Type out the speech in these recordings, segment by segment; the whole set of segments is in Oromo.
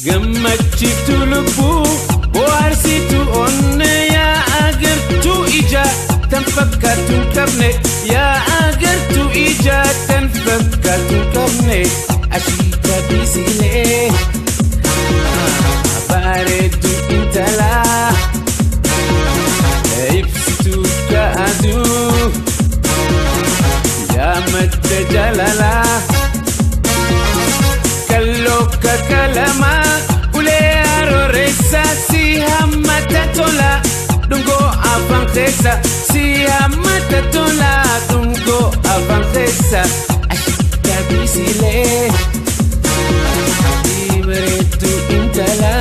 gammachiiftu lubbuu bohaarsitu onne yaa agartuu ija tan fakkaatu hin qabne yaa agartuu ija tan fakkaatu hin qabne ashiika bisilee bareedu intala ibsituu kaaduu yaa madda jaalalaa kalloka kalama ulee arooressa si hammata tola dungo afaan keessa si hammata tola dungo afaan keessa ashiika bisilee bareedu intala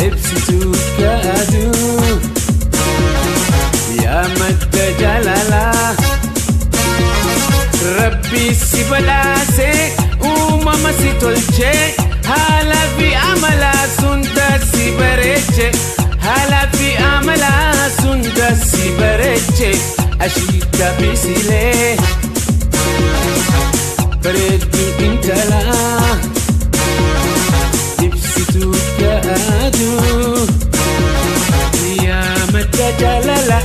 ibsituu kaaduu yaa madda jaalalaa Rabbi si badhaase uumama si tolche haala fi amala sunda si bareeche haala fi amala sunda si bareeche ashiika bisilee bareedu intala ibsituu kaaduu yaa madda jaalalaa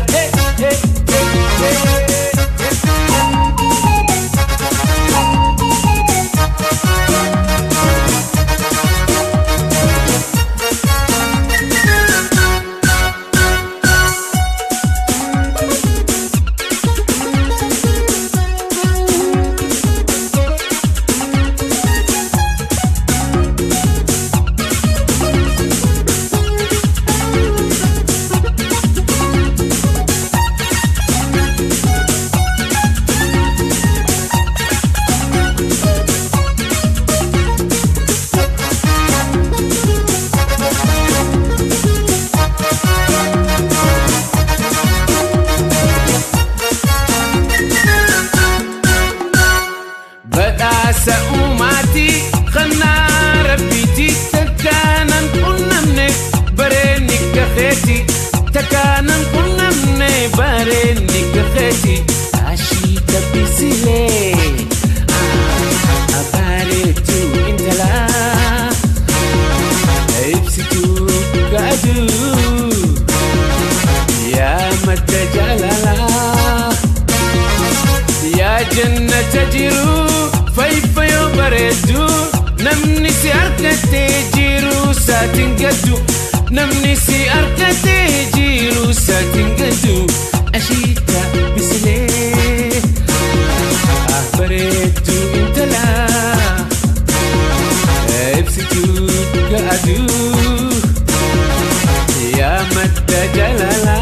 Sa'umati khana rabbiti takanan kunnamne bareni kakheti takanan kunnamne bareni kakheti ashiika bisilee bareedu intala ibsituu kaaduu yaa madda jaalalaa yaa jannata jiruu fayfayo bareedu namni si arkatee jiru saatiin gaddu namni si arkatee jiru saatiin gaddu ashiika bisilee bareedu intala ibsituu kaaduu yaa madda jaalalaa